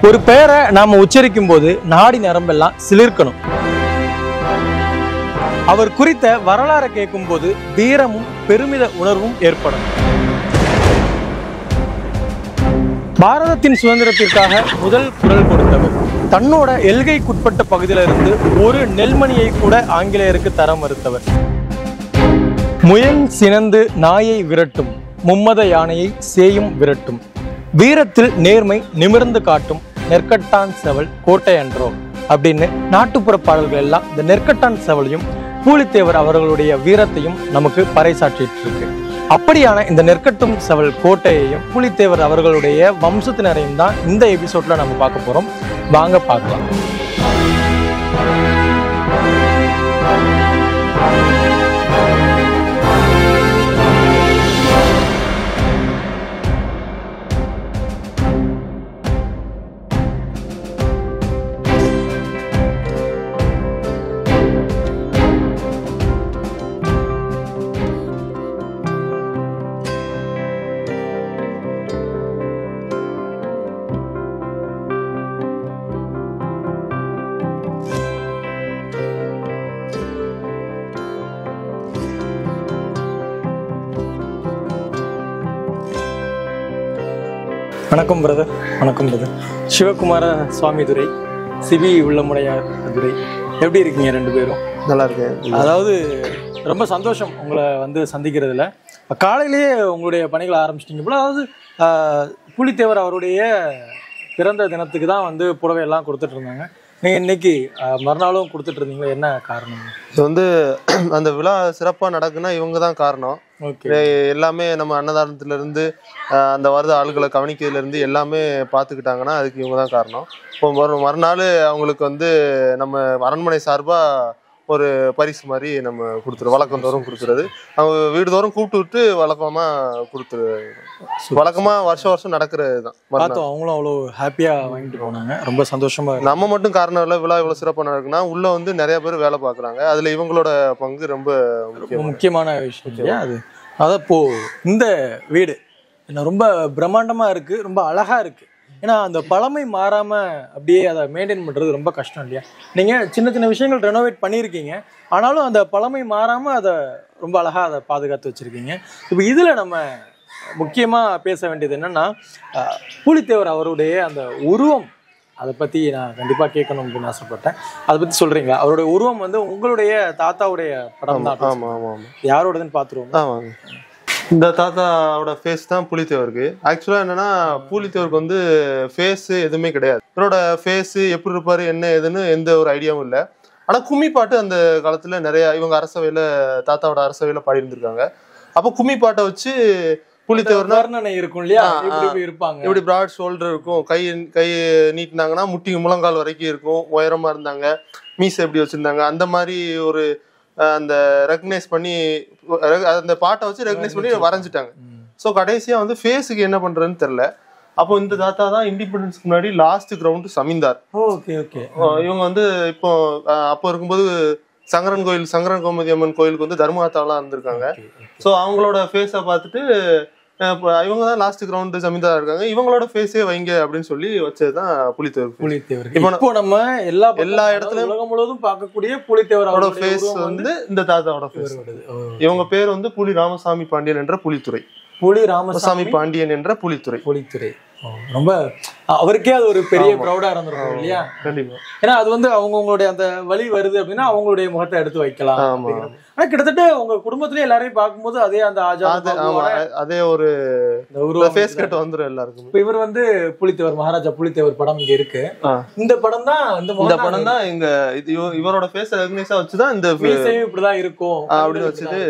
ஒரு பெயரை நாம உச்சரிக்கும் போது நாடி நரம்பெல்லாம் சிலிர்க்கணும். அவர் குறித்த வரலாறை கேட்கும் போது வீரமும் பெருமித உணர்வும் ஏற்படும். பாரதத்தின் சுதந்திரத்திற்காக முதல் குரல் கொடுத்தவர். தன்னோட எல்கைக்குட்பட்ட பகுதியிலிருந்து ஒரு நெல்மணியை கூட ஆங்கிலேயருக்கு தர மறுத்தவர். முயல் சினந்து நாயை விரட்டும், மும்மத யானையை சேயும் விரட்டும், வீரத்தில் நேர்மை நிமிர்ந்து காட்டும் நெற்கட்டான் செவல் கோட்டை அன்றோ அப்படின்னு நாட்டுப்புற பாடல்கள் எல்லாம் இந்த நெற்கட்டான் செவலையும் பூலித்தேவர் அவர்களுடைய வீரத்தையும் நமக்கு பறைசாற்றிட்டு இருக்கு. அப்படியான இந்த நெற்கட்டும் செவல் கோட்டையையும் பூலித்தேவர் அவர்களுடைய வம்சத்தினரையும் தான் இந்த எபிசோட்ல நம்ம பார்க்க போறோம். வாங்க பார்க்கலாம். வணக்கம் பிரதர். வணக்கம் பிரதர். சிவகுமார சுவாமி துரை, சிவி உள்ளமுடையார் துரை, எப்படி இருக்கீங்க? ரெண்டு பேரும் நல்லா இருக்கேன். அதாவது ரொம்ப சந்தோஷம் உங்களை வந்து சந்திக்கிறதுல. காலையிலேயே உங்களுடைய பணிகளை ஆரம்பிச்சிட்டிங்க போல. அதாவது பூலித்தேவர் அவருடைய பிறந்த தினத்துக்கு தான் வந்து புடவை எல்லாம் கொடுத்துட்டு இருந்தாங்க. நீங்கள் இன்னைக்கு மறுநாளும் கொடுத்துட்டு இருந்தீங்களா? என்ன காரணம்? இது வந்து அந்த விழா சிறப்பாக நடக்குன்னா இவங்க தான் காரணம். எல்லாமே நம்ம அன்னதானத்துல இருந்து அந்த வருத ஆளுகளை கவனிக்கிறதுல இருந்து எல்லாமே பார்த்துக்கிட்டாங்கன்னா அதுக்கு இவங்க தான் காரணம். இப்போ மறுநாள் அவங்களுக்கு வந்து நம்ம அரண்மனை சார்பா ஒரு பரிசு மாதிரி நம்ம கொடுத்துருவோம். வழக்கம் தோறும் கொடுத்துறது, அவங்க வீடு தோறும் கூப்பிட்டு விட்டு வழக்கமா கொடுத்துரு. வழக்கமா வருஷம் நடக்கிறது தான். பார்த்தோம், அவங்களும் அவ்வளோ ஹாப்பியா வாங்கிட்டு போனாங்க. ரொம்ப சந்தோஷமா. நம்ம மட்டும் காரணம் இல்லை, விழா இவ்வளவு சிறப்பாக நடக்குன்னா உள்ள வந்து நிறைய பேர் வேலை பார்க்குறாங்க. அதுல இவங்களோட பங்கு ரொம்ப முக்கியமான விஷயம் இல்லையா அது. அதான் இப்போ இந்த வீடு என்ன ரொம்ப பிரம்மாண்டமா இருக்கு, ரொம்ப அழகா இருக்கு. ஏன்னா அந்த பழமை மாறாம அப்படியே அதை மெயின்டைன் பண்றது ரொம்ப கஷ்டம் இல்லையா? நீங்க சின்ன சின்ன விஷயங்கள் ரெனோவேட் பண்ணியிருக்கீங்க, ஆனாலும் அந்த பழமை மாறாம அதை ரொம்ப அழகா அதை பாதுகாத்து வச்சிருக்கீங்க. இப்போ இதுல நம்ம முக்கியமா பேச வேண்டியது என்னன்னா, பூலித்தேவர் அவருடைய அந்த உருவம், அதை பத்தி நான் கண்டிப்பா கேட்கணும் அப்படின்னு ஆசைப்பட்டேன். அதை பத்தி சொல்றீங்களா? அவருடைய உருவம் வந்து உங்களுடைய தாத்தாவுடைய படம் தான். ஆமா ஆமா ஆமா. யாரோடதுன்னு பாத்துருவோம். இந்த தாத்தாவோட ஃபேஸ் தான் பூலித்தேவருக்கு. ஆக்சுவலா என்னன்னா, பூலித்தேவருக்கு வந்து ஃபேஸ் எதுவுமே கிடையாது. இவரோட ஃபேஸ் எப்படி இருப்பாரு என்ன ஏதுன்னு எந்த ஒரு ஐடியாவும் இல்லை. ஆனா கும்மி பாட்டு அந்த காலத்துல நிறைய இவங்க அரசவையில, தாத்தாவோட அரசவையில பாடி இருந்திருக்காங்க. அப்போ கும்மி பாட்டை வச்சு பூலித்தேவர் வர்ணனை இருக்கும் இல்லையா, இருப்பாங்க. இப்படி பிராட் ஷோல்டர் இருக்கும், கை நீட்டினாங்கன்னா முட்டி முழங்கால் வரைக்கும் இருக்கும், உயரமா இருந்தாங்க, மீசை எப்படி வச்சிருந்தாங்க, அந்த மாதிரி ஒரு அந்த ரெகனைஸ் பண்ணி அந்த பாட்டை வச்சு ரெகனைஸ் பண்ணி வரைஞ்சிட்டாங்க. ஸோ கடைசியா வந்து ஃபேஸுக்கு என்ன பண்றதுன்னு தெரியல. அப்போ இந்த தாத்தா தான் இண்டிபெண்டன்ஸ்க்கு முன்னாடி லாஸ்ட் கிரவுண்ட் சமீந்தார். இவங்க வந்து இப்போ அப்போ இருக்கும்போது சங்கரன் கோமதி அம்மன் கோயிலுக்கு வந்து தர்மஹாத்தாவெல்லாம் இருந்திருக்காங்க. ஸோ அவங்களோட ஃபேஸை பார்த்துட்டு இவங்க தான் லாஸ்ட் கிரவுண்ட் ஜமீன்தாரா இருக்காங்க, இவங்களோட ஃபேஸே வைங்க அப்படின்னு சொல்லி வச்சதுதான் பூலித்தேவர். இப்போ நம்ம எல்லா இடத்துலயும் உலகம் முழுவதும் பார்க்கக்கூடிய பூலித்தேவரோட ஃபேஸ் வந்து இந்த தாத்தாவோட ஃபேஸ். இவங்க பேர் வந்து புலி ராமசாமி பாண்டியன் என்ற புலித்துறை. புலி ராமசாமி பாண்டியன் என்ற புலித்துறை. ரொம்ப அவருக்கே அது ஒரு பெரிய ப்ரௌடா இருந்திருக்கும் இல்லையா? கண்டிப்பா. ஏன்னா அது வந்து அவங்களுடைய அந்த வழி வருது அப்படின்னா அவங்களுடைய முகத்தை எடுத்து வைக்கலாம். ஆனா கிட்டத்தட்ட உங்க குடும்பத்திலேயே எல்லாரையும் பார்க்கும்போது அதே அந்த அதே ஒரு ஃபேஸ் கட் வந்துரும் எல்லாருக்கும். இப்ப இவர் வந்து புலித்தேவர், மகாராஜா புலித்தேவர் படம் இங்க இருக்கு. இந்த படம் தான் இங்க இவரோட ஃபேஸ் ரெகனைஸா வச்சுதான் இந்த ஃபேஸே இப்படிதான் இருக்கும் அப்படின்னு வச்சுட்டு.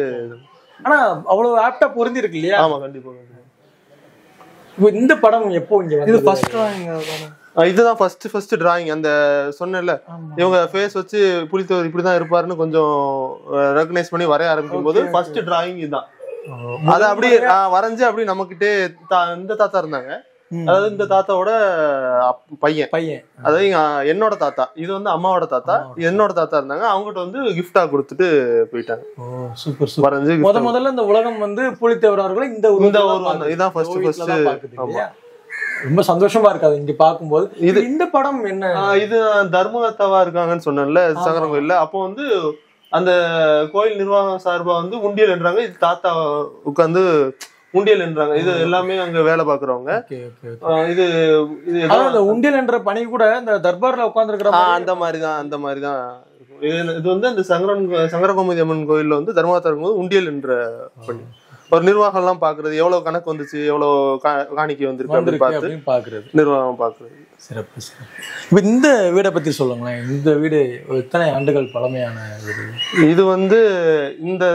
ஆனா அவ்வளவு ஆப்டா பொருந்தி இருக்கு இல்லையா? ஆமா கண்டிப்பா. இந்த படம் எப்போ இங்க இது ஃபர்ஸ்ட் டிராயிங்? இதுதான் ஃபர்ஸ்ட் டிராயிங். அந்த சொன்னேன்ல, இவங்க ஃபேஸ் வச்சு புலித்தேவர் இப்படிதான் இருப்பாருன்னு கொஞ்சம் ரெகனைஸ் பண்ணி வரைய ஆரம்பிக்கும் போது ஃபர்ஸ்ட் டிராயிங் இதுதான். அதை அப்படியே வரைஞ்சு அப்படி நம்மகிட்டே இந்த தாத்தா இருந்தாங்க. அதாவது இந்த தாத்தாவோட பையன், அதாவது என்னோட தாத்தா, இது வந்து அம்மாவோட தாத்தா, என்னோட தாத்தா இருந்தாங்க. அவங்ககிட்ட வந்து கிஃப்டா கொடுத்துட்டு போயிட்டாங்க. சூப்பர் வரைஞ்சு முதல்ல இந்த உலகம் வந்து பூலித்தேவர் அவர்களை இந்த இதான் ஃபர்ஸ்ட். ரொம்ப சந்தோஷமா இருக்காது இங்க பார்க்கும்போது. இந்த படம் என்ன, இது தர்மகர்த்தாவா இருக்காங்கன்னு சொன்னேன்ல சங்கரன் கோயில்ல. அப்போ வந்து அந்த கோயில் நிர்வாகம் சார்பா வந்து உண்டியல் என்றாங்க. இது தாத்தா உட்காந்து உண்டியல் என்றாங்க. இது எல்லாமே அங்க வேலை பாக்குறவங்க. இது உண்டியல் என்ற பணி கூட இந்த தர்பார்ல உட்கார்ந்து இருக்கிற அந்த மாதிரிதான் இது வந்து அந்த சங்கரகோமதி அம்மன் கோயில்ல வந்து தர்மகர்த்தா இருக்கும்போது உண்டியல் என்ற பணி. ஒரு நிர்வாகம் எல்லாம் பாக்குறது, எவ்வளவு கணக்கு வந்துச்சு, எவ்வளவு காணிக்கை வந்திருக்கு அப்படின்னு பாக்குறது, நிர்வாகம் பாக்குறது. சிறப்பு சிறப்பு. இப்ப இந்த வீடை பத்தி சொல்லுங்களேன். இந்த வீடு எத்தனை ஆண்டுகள் பழமையான வீடு? இது வந்து இந்த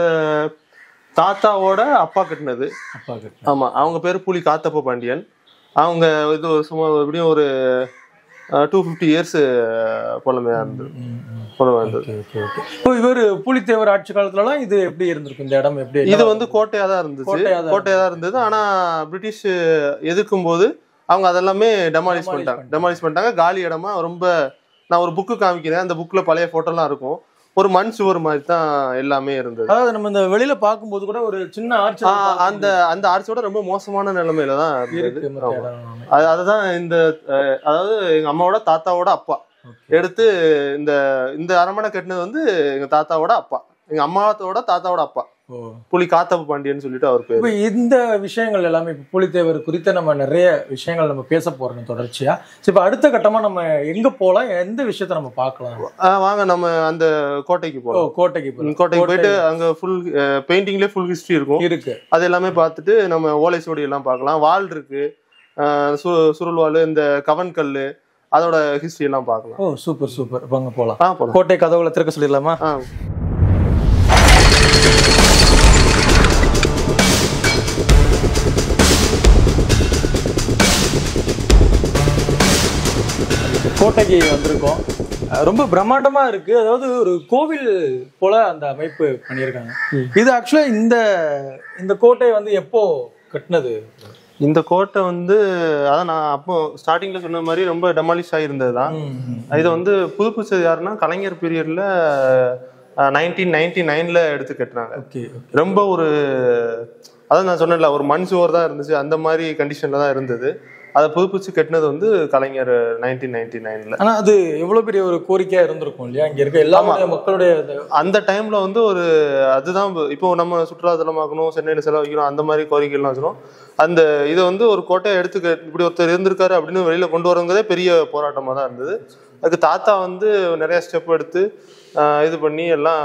தாத்தாவோட அப்பா கட்டினது. ஆமா, அவங்க பேரு புலி காத்தப்ப பாண்டியன். அவங்க இது சும்மா எப்படியும் ஒரு 250 இயர்ஸ் பழமையா இருந்தது. இவர் புலித்தேவர் ஆட்சி காலத்துலலாம் இது எப்படி இருந்திருக்கும்? இந்த இடம் எப்படி? இது வந்து கோட்டையா தான் இருந்தது. ஆனா பிரிட்டிஷ் எதிர்க்கும் போது அவங்க அதெல்லாமே டெமாலிஷ் பண்ணிட்டாங்க. காலி இடமா ரொம்ப. நான் ஒரு புக்கு காமிக்கிறேன், அந்த புக்ல பழைய போட்டோ எல்லாம் இருக்கும். ஒரு மண் சுவர் மாதிரி தான் எல்லாமே இருந்தது. அதாவது நம்ம இந்த வெளியில பார்க்கும்போது கூட ஒரு சின்ன ஆர்ச், அந்த ஆர்ச்சோட ரொம்ப மோசமான நிலைமையில தான் இருக்கு. அதுதான் அதாவது எங்க அம்மாவோட தாத்தாவோட அப்பா எடுத்து இந்த அரண்மனை கட்டினது வந்து எங்க தாத்தாவோட அப்பா, எங்க அம்மாவோட தாத்தாவோட அப்பா புலி காத்தப்ப பாண்டியன் சொல்லிட்டு அவர் பேர். இந்த விஷயங்கள் எல்லாமே இப்ப புலித்தேவர் குறித்த நம்ம நிறைய விஷயங்கள் நம்ம பேச போறோம் தொடர்ச்சியா. இப்ப அடுத்த கட்டமா நம்ம எங்க போலாம், எந்த விஷயத்த நம்ம பார்க்கலாம்? வாங்க நம்ம அந்த கோட்டைக்கு போலாம். கோட்டைக்கு போயிட்டு அங்க ஃபுல் பெயிண்டிங்லயே ஃபுல் ஹிஸ்டரி இருக்கு. அது எல்லாமே பார்த்துட்டு நம்ம ஓலை சுவடி எல்லாம் பார்க்கலாம். வால் இருக்கு, சுருள் வால், இந்த கவன் கல்லு, அதோட ஹிஸ்டரி எல்லாம் பார்க்கலாம். சூப்பர். வாங்க போலாம். கோட்டை கதவுல திறக்க சொல்லிடலாமா? கோட்டைக்கு வந்திருக்கோம். ரொம்ப பிரம்மாண்டமா இருக்கு. அதாவது ஒரு கோவில் போல அந்த அமைப்பு பண்ணியிருக்காங்க. இது ஆக்சுவலா இந்த கோட்டை வந்து எப்போ கட்டினது? இந்த கோட்டை வந்து அதான் நான் அப்போ ஸ்டார்டிங்ல சொன்ன மாதிரி ரொம்ப டெமாலிஷ் ஆகிருந்ததுதான். இதை வந்து புதுப்பிச்சது யாருன்னா கலைஞர் பீரியட்ல 1999ல எடுத்து கட்டினாங்க. ரொம்ப ஒரு அதான் நான் சொன்னேன்ல, ஒரு மண் சுவர் தான் இருந்துச்சு, அந்த மாதிரி கண்டிஷன்ல தான் இருந்தது. அதை புதுப்பிச்சு கட்டினது வந்து கலைஞர் 1999ல. ஆனா அது எவ்வளவு பெரிய ஒரு கோரிக்கையா இருந்திருக்கும் இல்லையா இங்க இருக்க எல்லா மக்களுடைய அந்த டைம்ல வந்து ஒரு அதுதான். இப்போ நம்ம சுற்றுலாத்தலமாக்கணும், சென்னையில செலவழிக்கணும், அந்த மாதிரி கோரிக்கைலாம் வச்சிடும். அந்த இதை வந்து ஒரு கோட்டையை எடுத்து இப்படி ஒருத்தர் இருந்திருக்காரு அப்படின்னு வெளியில கொண்டு வரவங்கதே பெரிய போராட்டமா தான் இருந்தது. அதுக்கு தாத்தா வந்து நிறைய ஸ்டெப் எடுத்து இது பண்ணி எல்லாம்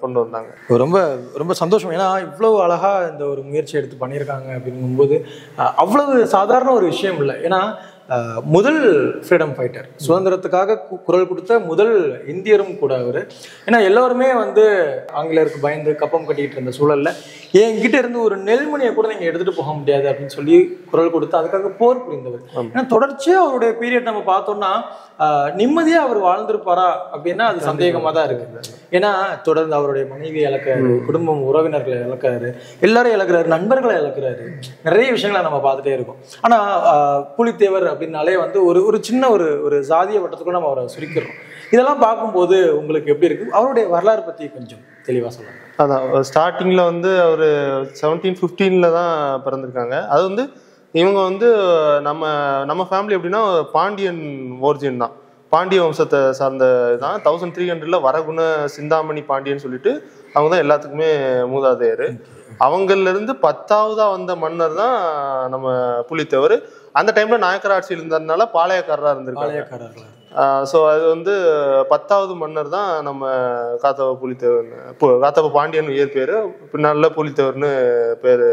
கொண்டு வந்தாங்க. ரொம்ப ரொம்ப சந்தோஷம். ஏன்னா இவ்வளவு அழகா இந்த ஒரு முயற்சி எடுத்து பண்ணியிருக்காங்க அப்படிங்கும்போது அவ்வளவு சாதாரண ஒரு விஷயம் இல்லை. ஏன்னா முதல் ஃப்ரீடம் ஃபைட்டர், சுதந்திரத்துக்காக குரல் கொடுத்த முதல் இந்தியரும் கூட அவர். ஏன்னா எல்லாருமே வந்து ஆங்கிலேயருக்கு பயந்து கப்பம் கட்டிக்கிட்டு இருந்த சூழல்ல என்கிட்ட இருந்து ஒரு நெல்மணியை கூட நீங்க எடுத்துட்டு போக முடியாது அப்படின்னு சொல்லி குரல் கொடுத்து அதுக்காக போர் புரிந்தவர். ஏன்னா தொடர்ச்சியா அவருடைய பீரியட் நம்ம பார்த்தோம்னா நிம்மதியா அவர் வாழ்ந்திருப்பாரா அப்படின்னா அது சந்தேகமா தான் இருக்கு. ஏன்னா தொடர்ந்து அவருடைய மனைவியை இழக்கிறாரு, குடும்பம் உறவினர்களை இழக்கிறாரு, எல்லாரையும் இழக்கிறாரு, நண்பர்களை இழக்கிறாரு, நிறைய விஷயங்களை நம்ம பார்த்துட்டே இருக்கோம். ஆனா புலித்தேவர் அப்படின்னாலே வந்து ஒரு சின்ன ஒரு சாதிய வட்டத்துக்குள்ள நம்ம அவரை சுருக்கிறோம். இதெல்லாம் பார்க்கும்போது உங்களுக்கு எப்படி இருக்கு? அவருடைய வரலாறு பத்தி கொஞ்சம் தெளிவா சொல்லுங்க. அதான் ஸ்டார்டிங்ல வந்து அவர் 1715ல தான் பிறந்திருக்காங்க. அது வந்து இவங்க வந்து நம்ம ஃபேமிலி எப்படின்னா பாண்டியன் ஒரிஜின் தான், பாண்டிய வம்சத்தை சார்ந்த தான். 1300ல வரகுண சிந்தாமணி பாண்டியன் சொல்லிட்டு அவங்க தான் எல்லாத்துக்குமே மூதாதையர். அவங்கள்ல இருந்து 10ஆவதா வந்த மன்னர் தான் நம்ம புலித்தேவர். அந்த டைம்ல நாயக்கர் ஆட்சியில் இருந்ததுனால பாளையக்காரரா இருந்திருக்காங்க. ஸோ அது வந்து 10ஆவது மன்னர் தான் நம்ம காத்தப்ப புலித்தேவர்னு, காத்தப்ப பாண்டியன் இயற்பேரு, பின்னால புலித்தேவர்னு பேரு,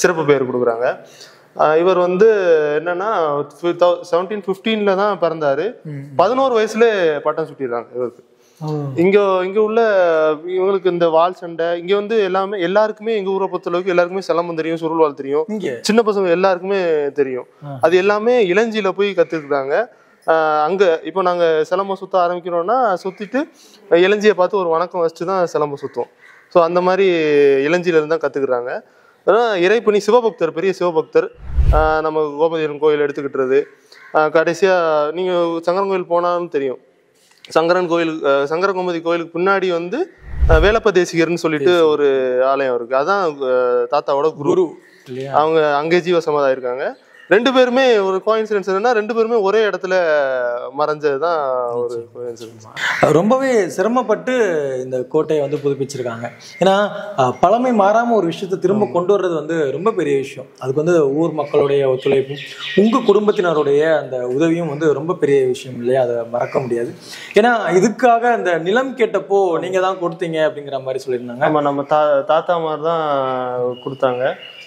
சிறப்பு பேர் கொடுக்குறாங்க. இவர் வந்து என்னன்னா 1715ல தான் பிறந்தாரு. 11 வயசுல பட்டம் சுட்டிடுறாங்க இவருக்கு. இங்க உள்ள இவங்களுக்கு இந்த வால் சண்டை இங்க வந்து எல்லாருக்குமே எங்க ஊரை பொறுத்தளவுக்கு எல்லாருக்குமே சிலம்பம் தெரியும், சுருள் வால் தெரியும், சின்ன பசங்க எல்லாருக்குமே தெரியும். அது எல்லாமே இளஞ்சியில போய் கத்துக்கிறாங்க. அங்க இப்போ நாங்க சிலம்பம் சுத்த ஆரம்பிக்கிறோம்னா சுத்திட்டு இளஞ்சியை பார்த்து ஒரு வணக்கம் வச்சுட்டு தான் சிலம்பம் சுத்துவோம். ஸோ அந்த மாதிரி இளஞ்சியில இருந்து தான் கத்துக்கிறாங்க. இறைப்பணி சிவபக்தர், பெரிய சிவபக்தர். நம்ம கோபதீரன் கோயில் எடுத்துக்கிட்டுறது. கடைசியா நீங்க சங்கரன் கோயில் போனாலும் தெரியும், சங்கரகோமதி கோயிலுக்கு பின்னாடி வந்து வேலப்ப தேசிகர்னு சொல்லிட்டு ஒரு ஆலயம் இருக்கு. அதான் தாத்தாவோட குரு. அவங்க அங்கே ஜீவ சமாதம் இருக்காங்க. ரெண்டு பேருமே ஒரு கோயின்சிடன்ஸ் என்னன்னா, ரெண்டு பேருமே ஒரே இடத்துல மறைஞ்சதுதான் ஒரு கோயின்சிடன்ஸ். ரொம்பவே சிரமப்பட்டு இந்த கோட்டையை வந்து புதுப்பிச்சிருக்காங்க. ஏன்னா பழமை மாறாம ஒரு விஷயத்தை திரும்ப கொண்டு வர்றது வந்து ரொம்ப பெரிய விஷயம். அதுக்கு வந்து ஊர் மக்களுடைய ஒத்துழைப்பும் உங்க குடும்பத்தினருடைய அந்த உதவியும் வந்து ரொம்ப பெரிய விஷயம் இல்லையா? அதை மறக்க முடியாது. ஏன்னா இதுக்காக அந்த நிலம் கேட்டப்போ நீங்க தான் கொடுத்தீங்க அப்படிங்கிற மாதிரி சொல்லியிருந்தாங்க. ஆமா, நம்ம தாத்தா மாதிரி தான் கொடுத்தாங்க.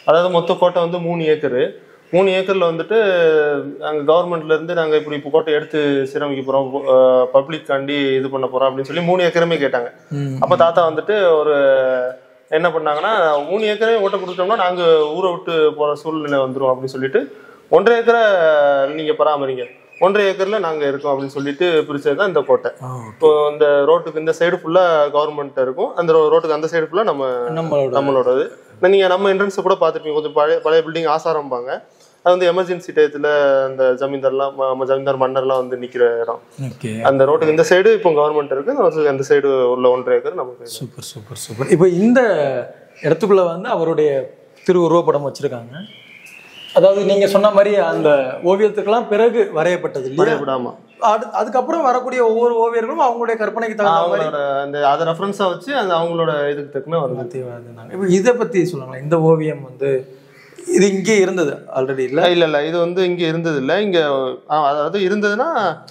அதாவது மொத்த கோட்டை வந்து 3 ஏக்கரு. 3 ஏக்கர்ல வந்துட்டு நாங்கள் கவர்மெண்ட்ல இருந்து நாங்கள் இப்படி இப்போ கோட்டை எடுத்து சீரமைக்க போறோம், பப்ளிக் காண்டி இது பண்ண போறோம் அப்படின்னு சொல்லி 3 ஏக்கருமே கேட்டாங்க. அப்ப தாத்தா வந்துட்டு ஒரு என்ன பண்ணாங்கன்னா, 3 ஏக்கரே ஓட்ட கொடுத்தோம்னா நாங்க ஊரை விட்டு போற சூழ்நிலை வந்துடும் அப்படின்னு சொல்லிட்டு 1.5 ஏக்கரை நீங்க பராமரிங்க, 1.5 ஏக்கர்ல நாங்க இருக்கோம் அப்படின்னு சொல்லிட்டு பிரிச்சதுதான் இந்த கோட்டை. இப்போ இந்த ரோட்டுக்கு இந்த சைடு ஃபுல்லா கவர்மெண்ட் இருக்கும், அந்த ரோட்டுக்கு அந்த சைடு ஃபுல்லா நம்மளோடது. நீங்க நம்ம என்ட்ரன்ஸ் கூட பாத்துருப்பீங்க, கொஞ்சம் பழைய பில்டிங் ஆசாரம்பாங்க. அது வந்து எமர்ஜென்சி டயத்துல அந்த ஜமீன்தார் மன்னர்லாம் வந்து நிக்கிற இடம். அந்த ரோட்டுக்கு இந்த சைடு இப்போ கவர்மெண்ட் இருக்கு, அந்த சைடு உள்ள 1.5 ஏக்கர் நமக்கு. Super super super. இப்போ இந்த இடத்துக்குள்ள வந்து அவருடைய திருவுருவப்படம் வச்சிருக்காங்க. அதாவது நீங்க சொன்ன மாதிரி அந்த ஓவியத்துக்கெல்லாம் பிறகு வரையப்பட்டது இல்லையா? அதுக்கப்புறம் வரக்கூடிய ஒவ்வொரு ஓவியர்களும் அவங்களுடைய கற்பனைக்கு தகுந்த அதை ரெஃபரன்ஸா வச்சு அது அவங்களோட இதுக்கு தக்கன வருது. இப்போ இதை பத்தி சொல்லுங்களேன். இந்த ஓவியம் வந்து இது இங்கே இருந்தது ஆல்ரெடி இல்ல? இல்ல இது வந்து இங்க இருந்தது இல்ல. இங்க அதாவது இருந்ததுன்னா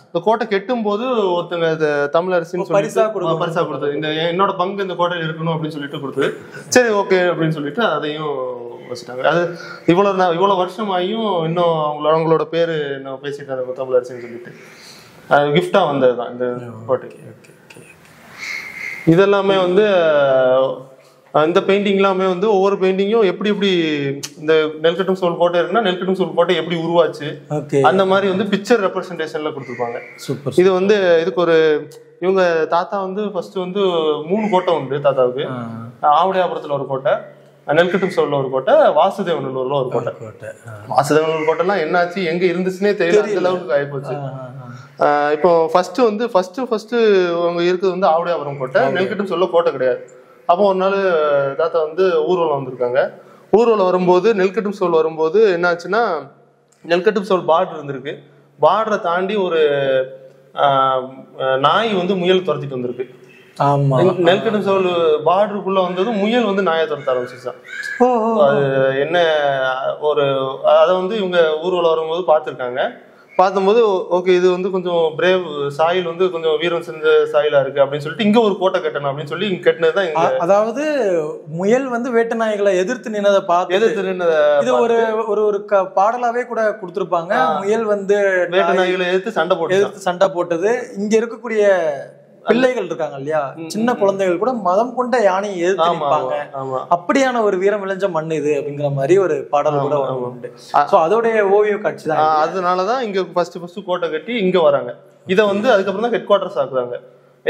இந்த கோட்டை கெட்டும் போது ஒருத்தங்க தமிழரசின்னு பரிசா கொடுத்தது, இந்த என்னோட பங்கு இந்த கோட்டையில் இருக்கணும் அப்படின்னு சொல்லிட்டு கொடுத்தது. சரி ஓகே அப்படின்னு சொல்லிட்டு அதையும் வச்சுட்டாங்க. அது இவ்வளவு வருஷமாயும் இன்னும் அவங்களோட பேரு இன்னும் பேசிட்டாங்க தமிழரசின்னு சொல்லிட்டு. கிஃப்டா வந்ததுதான் இந்த கோட்டைக்கு. இதெல்லாமே வந்து இந்த பெயிண்டிங் எல்லாமே வந்து ஒவ்வொரு பெயிண்டிங்கும் எப்படி இந்த நெல்கட்டும் சோல் கோட்டை இருக்குன்னா நெல்கட்டும் சோல் கோட்டை எப்படி உருவாச்சு அந்த மாதிரி வந்து பிக்சர் ரெப்ரசன்டேஷன்ல கொடுத்துருப்பாங்க. இது வந்து இதுக்கு ஒரு இவங்க தாத்தா வந்து ஃபர்ஸ்ட் வந்து 3 கோட்டை உண்டு தாத்தாவுக்கு. ஆவுடையாபுரத்துல ஒரு கோட்டை, நெல்கட்டும் சோல்ல ஒரு கோட்டை, வாசுதேவனூர்ல ஒரு கோட்டை. வாசுதேவனூர் கோட்டை எல்லாம் என்னாச்சு எங்க இருந்துச்சுன்னே தெரியல, அந்த அளவுக்கு ஆயிப்போச்சு. இப்போ ஃபர்ஸ்ட் அவங்க இருக்கிறது வந்து ஆவுடையாபுரம் கோட்டை, நெல்கட்டும் சோல்ல கோட்டை கிடையாது. அப்போ ஒரு நாள் தாத்தா வந்து ஊர்வலம் வந்திருக்காங்க. ஊர்வலம் வரும்போது நெல்கட்டும் சோல் வரும்போது என்னாச்சுன்னா, நெல்கட்டும் சோல் பார்டர் இருந்திருக்கு. பார்டரை தாண்டி ஒரு நாய் வந்து முயல் துரத்திட்டு வந்திருக்கு. நெல்கட்டும் சோல் பார்டருக்குள்ள வந்ததும் முயல் வந்து நாயை துரத்த ஆரம்பிச்சிச்சான். அது என்ன ஒரு அதை வந்து இவங்க ஊர்வலம் வரும்போது பார்த்துருக்காங்க. பார்க்கும்போது ஓகே இது வந்து கொஞ்சம் பிரேவ் சாயில் வந்து கொஞ்சம் வீரம் செஞ்ச சாயிலா இருக்கு அப்படின்னு சொல்லிட்டு இங்க ஒரு கோட்டை கட்டணும் அப்படின்னு சொல்லி இங்க கட்டினதுதான் இங்க. அதாவது முயல் வந்து வேட்டை நாய்களை எதிர்த்து நின்னதை இது ஒரு பாடலாவே கூட கொடுத்திருப்பாங்க. முயல் வந்து வேட்டை நாய்களை எதிர்த்து சண்டை போட்டது. இங்க இருக்கக்கூடிய பிள்ளைகள் இருக்காங்க இல்லையா, சின்ன குழந்தைகள் கூட மதம் கொண்ட யானையை எதிர்த்து நிற்பாங்க. அப்படியான ஒரு வீரம் விளைஞ்ச மண் இது அப்படிங்கிற மாதிரி ஒரு பாடல் கூட உண்டு. அதோடைய ஓவிய காட்சி தான். அதனாலதான் இங்க ஃபர்ஸ்ட் கோட்டை கட்டி இங்க வராங்க. இதை வந்து அதுக்கப்புறம் தான் ஹெட் குவார்டர்ஸ் ஆக்குறாங்க.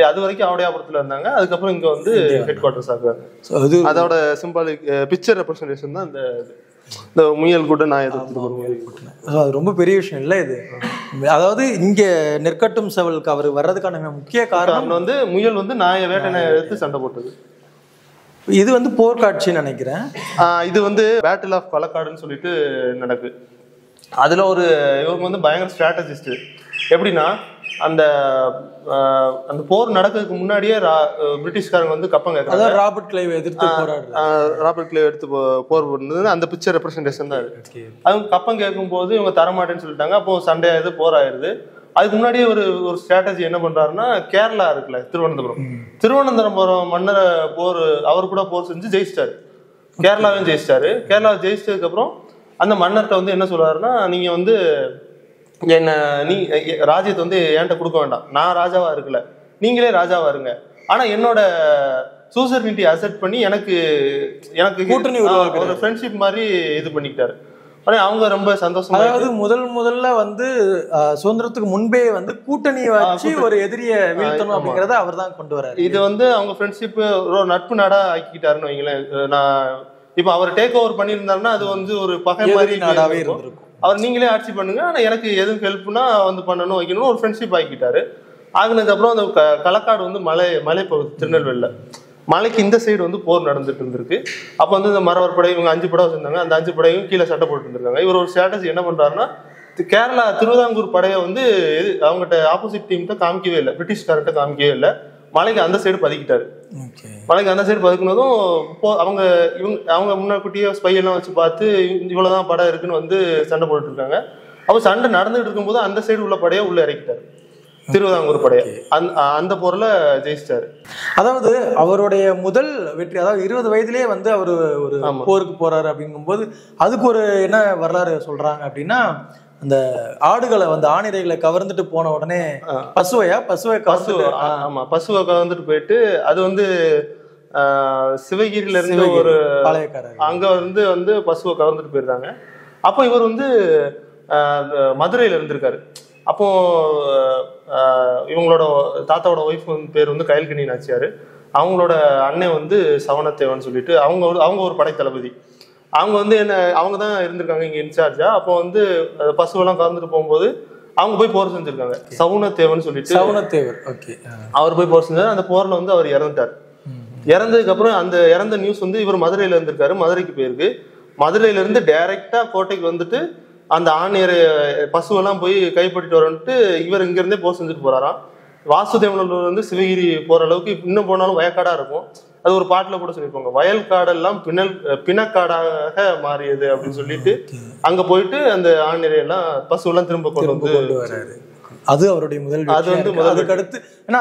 அது வரைக்கும் ஆவுடையாபுரத்துல இருந்தாங்க, அதுக்கப்புறம் இங்க வந்து ஹெட் குவார்டர்ஸ் ஆக்குறாங்க. அதோட சிம்பாலிக் பிக்சர் ரெப்ரசன்டேஷன் தான் இந்த முயல் கூட நான் அது ரொம்ப பெரிய விஷயம் இல்லை இது. அதாவது இங்க நெற்கட்டும் செவலுக்கு அவர் வர்றதுக்கான முக்கிய காரணம் வந்து முயல் வந்து வேட்டை நாயை எடுத்து சண்டை போட்டது. இது வந்து போர்க்காட்சின்னு நினைக்கிறேன். இது வந்து பேட்டில் ஆஃப் களக்காடுன்னு சொல்லிட்டு நடக்கு. அதுல இவங்க வந்து பயங்கர ஸ்ட்ராட்டஜிஸ்ட். எப்படின்னா அந்த போர் நடக்கிறதுக்கு முன்னாடியே பிரிட்டிஷ்காரங்க வந்து கப்பம் கேட்கறாங்க. ராபர்ட் கிளைவ் எடுத்து போர் பண்ணது அந்த பிக்சர் ரெப்ரசன்டேஷன் தான் இருக்கு. அவங்க கப்பம் கேட்கும் போது இவங்க தரமாட்டேன்னு சொல்லிட்டாங்க. அப்போ சண்டை ஆயிடுது, போர் ஆயிருது. அதுக்கு முன்னாடியே ஒரு ஸ்ட்ராட்டஜி என்ன பண்றாருன்னா, கேரளா இருக்குல்ல திருவனந்தபுரம் மன்னரை அவர் கூட போர் செஞ்சு ஜெயிச்சிட்டாரு. கேரளாவையும் ஜெயிச்சிட்டாரு. கேரளாவை ஜெயிச்சதுக்கு அப்புறம் அந்த மன்னர்கிட்ட வந்து என்ன சொல்றாருன்னா, நீங்க வந்து நீ ராஜ்யத்தை வந்து என்கிட்ட கொடுக்க வேண்டாம், நான் ராஜாவா இருக்கல, நீங்களே ராஜாவா இருங்க. ஆனா என்னோட சூசர்னிட்டி அசெப்ட் பண்ணி எனக்கு கூட்டணி ஒரு ஃப்ரெண்ட்ஷிப் மாதிரி இது பண்ணிக்கிட்டாரு. அவங்க ரொம்ப சந்தோஷம். அதாவது முதல்ல வந்து சுதந்திரத்துக்கு முன்பே வந்து கூட்டணி வச்சு ஒரு எதிரிய வீழ்த்தணும் அப்படிங்கறத அவர் தான் கொண்டு வர்றாரு. இது வந்து அவங்க ஃப்ரெண்ட்ஷிப் ஒரு நட்பு நாடா ஆக்கிக்கிட்டாருன்னு வைங்களேன். நான் இப்ப அவர் டேக் ஓவர் பண்ணியிருந்தாருன்னா அது வந்து ஒரு பகை மாதிரி நாடாவே இருந்திருக்கும். அவர் நீங்களே ஆட்சி பண்ணுங்க, ஆனா எனக்கு எதுவும் ஹெல்ப்னா வந்து பண்ணணும் வைக்கணும் ஒரு ஃப்ரெண்ட்ஷிப் ஆக்கிட்டாரு. ஆகினதுக்கு அப்புறம் அந்த களக்காடு வந்து மலை பகுதி, திருநெல்வேலியில மலைக்கு இந்த சைடு வந்து போர் நடந்துட்டு இருந்திருக்கு. அப்போ வந்து இந்த மறவர் படை இவங்க 5 படை வச்சிருந்தாங்க. அந்த 5 படையும் கீழே சட்டை போட்டு இருந்திருக்காங்க. இவர் ஒரு ஸ்ட்ராட்டஜி என்ன பண்றாருன்னா, கேரளா திருவிதாங்கூர் படையை வந்து அவங்ககிட்ட ஆப்போசிட் டீம்கிட்ட காமிக்கவே இல்லை, பிரிட்டிஷ்கார்ட்ட காமிக்கவே இல்லை. மலைக்கு அந்த சைடு பதுக்கிட்டாரு. மலைக்கு அந்த சைடு பதுக்குனதும் அவங்க முன்னாடியே ஸ்பை எல்லாம் வச்சு பார்த்து இவ்வளவுதான் படம் இருக்குன்னு வந்து சண்டை போட்டுட்டு இருக்காங்க. அப்போ சண்டை நடந்துட்டு இருக்கும்போது அந்த சைடு உள்ள படையை உள்ள இறக்கிட்டாரு, திருவிதாங்கூர் படையை. அந்த போர்ல ஜெயிச்சிட்டாரு. அதாவது அவருடைய முதல் வெற்றி, அதாவது 20 வயதிலே வந்து அவரு ஒரு போருக்கு போறாரு அப்படிங்கும்போது அதுக்கு ஒரு என்ன வரலாறு சொல்றாங்க அப்படின்னா, அந்த ஆடுகளை வந்து ஆணிரைகளை கவர்ந்துட்டு போன உடனே பசுவை கவர்ந்துட்டு போயிட்டு அது வந்து சிவகிரியில இருந்து ஒரு அங்க வந்து பசுவை கவர்ந்துட்டு போயிருந்தாங்க. அப்போ இவர் வந்து மதுரையில இருந்திருக்காரு. அப்போ இவங்களோட தாத்தாவோட ஒய்ஃப் பேர் வந்து கயல்கனி நாச்சியாரு. அவங்களோட அண்ணன் வந்து சவணத்தேவன் சொல்லிட்டு அவங்க ஒரு படை தளபதி. அவங்க வந்து அவங்க தான் இருந்திருக்காங்க இங்க இன்சார்ஜா. அப்போ வந்து பசுவெல்லாம் கலந்துட்டு போகும்போது அவங்க போய் போர் செஞ்சிருக்காங்க. சவுனத்தேவன் சொல்லிட்டு அவர் போய் போர் செஞ்சாரு. அந்த போர்ல வந்து அவர் இறந்துட்டார். இறந்ததுக்கு அப்புறம் அந்த இறந்த நியூஸ் வந்து இவர் மதுரையில இருந்திருக்காரு, மதுரைக்கு போயிருக்கு. மதுரையில இருந்து டைரக்டா கோட்டைக்கு வந்துட்டு அந்த ஆணையரை பசுவெல்லாம் போய் கைப்பற்றிட்டு வரன்ட்டு இவர் இங்க இருந்தே போர் செஞ்சுட்டு போறாராம். வாசுதேவனூர் வந்து சிவகிரி போற அளவுக்கு இன்னும் போனாலும் வயக்காடா இருக்கும். அது ஒரு பாட்டுல கூட சொல்லியிருப்பாங்க, வயல் காடெல்லாம் பிணக்காடாக மாறியது அப்படின்னு சொல்லிட்டு அங்க போயிட்டு அந்த ஆணையரை எல்லாம் பசுவெல்லாம் திரும்ப கொண்டு வந்து வர்றாரு. அது அவருடைய முதல் வெற்றி. அதுக்கு அடுத்து ஏன்னா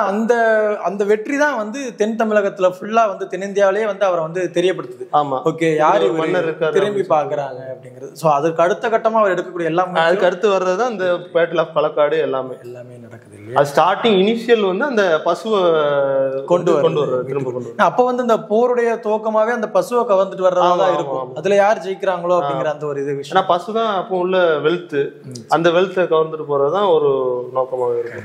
அந்த வெற்றி தான் வந்து தென் தமிழகத்துல ஃபுல்லா வந்து தென்னிந்தியாவிலேயே வந்து அவரை வந்து தெரியப்படுத்துது. ஆமா, ஓகே, யாரு மன்னர் திரும்பி பாக்குறாங்க அப்படிங்கிறது. சோ அதுக்கு அடுத்த கட்டமா அவர் எடுக்கக்கூடிய எல்லாமே, அதுக்கு அடுத்து வர்றதுதான் இந்த பேட்டில் ஆஃப் களக்காடு எல்லாமே நடக்குது. அது ஸ்டார்டிங் இனிஷியல் வந்து அந்த பசுவை கொண்டு வர்றது, திரும்ப கொண்டு வர்றது. அப்ப வந்து இந்த போருடைய துவக்கமாவே அந்த பசுவை கவர்ந்துட்டு வர்றதா இருக்கும். அதுல யார் ஜெயிக்கிறாங்களோ அப்படிங்கிற அந்த ஒரு இது விஷயம். பசுதான் அப்போ உள்ள வெல்த், அந்த வெல்த்தை கவர்ந்துட்டு போறதுதான் ஒரு நோக்கமாக இருக்கு.